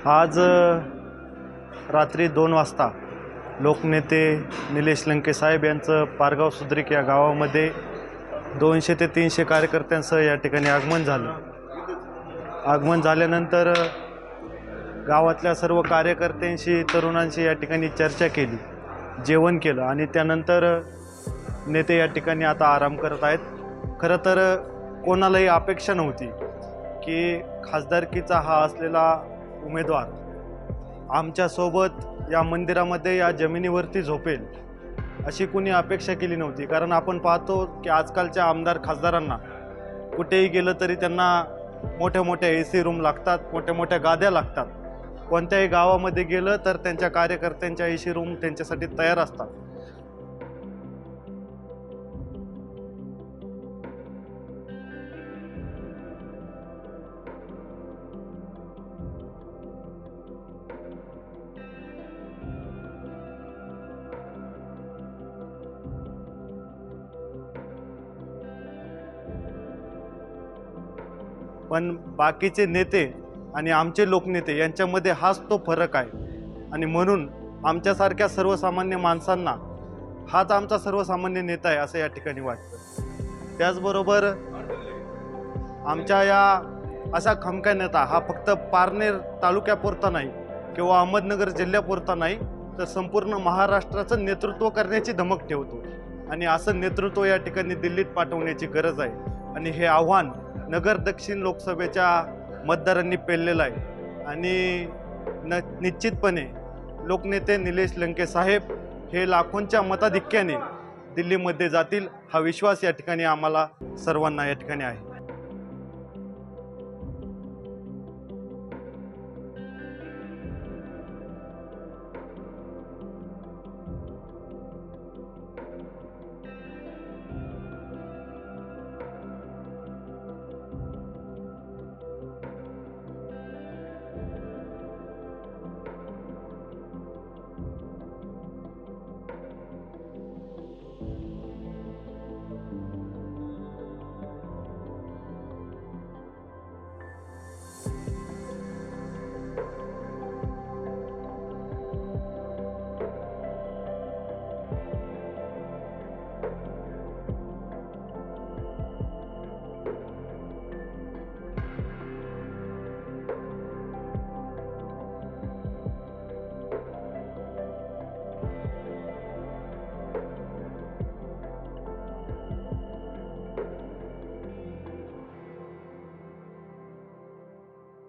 आज रात्री 2 वाजता लोकनेते निलेश लंके साहेब यांचं पारगाव सुद्रिक या गावामध्ये 200 ते 300 कार्यकर्त्यांसह या ठिकाणी आगमन झालं. आगमन झाल्यानंतर गावातल्या सर्व कार्यकर्त्यांशी तरुणांशी या ठिकाणी चर्चा केली, जेवण केलं आणि त्यानंतर नेते या ठिकाणी आता आराम करत आहेत. खरं तर कोणालाही अपेक्षा नव्हती की खासदारकीचा हा असलेला उमेदवार आमच्यासोबत या मंदिरामध्ये या जमिनीवरती झोपेल अशी कुणी अपेक्षा केली नव्हती. कारण आपण पाहतो की आजकालच्या आमदार खासदारांना कुठेही गेलं तरी त्यांना मोठ्या मोठ्या AC रूम लागतात, मोठ्या मोठ्या गाद्या लागतात. कोणत्याही गावामध्ये गेलं तर त्यांच्या कार्यकर्त्यांच्या AC रूम त्यांच्यासाठी तयार असतात. पण बाकीचे नेते आणि आमचे लोकनेते यांच्यामध्ये हाच तो फरक आहे आणि म्हणून आमच्यासारख्या सर्वसामान्य माणसांना हाच आमचा सर्वसामान्य नेता आहे असं या ठिकाणी वाटतं. त्याचबरोबर आमच्या या असा खमका नेता हा फक्त पारनेर तालुक्यापुरता नाही किंवा अहमदनगर जिल्ह्यापुरता नाही तर संपूर्ण महाराष्ट्राचं नेतृत्व करण्याची धमक ठेवतो आणि असं नेतृत्व या ठिकाणी दिल्लीत पाठवण्याची गरज आहे आणि हे आव्हान नगर दक्षिण लोकसभेच्या मतदारांनी पेललेलं आहे आणि निश्चितपणे लोकनेते निलेश लंके साहेब हे लाखोंच्या मताधिक्याने दिल्लीमध्ये जातील हा विश्वास या ठिकाणी आम्हाला सर्वांना या ठिकाणी आहे.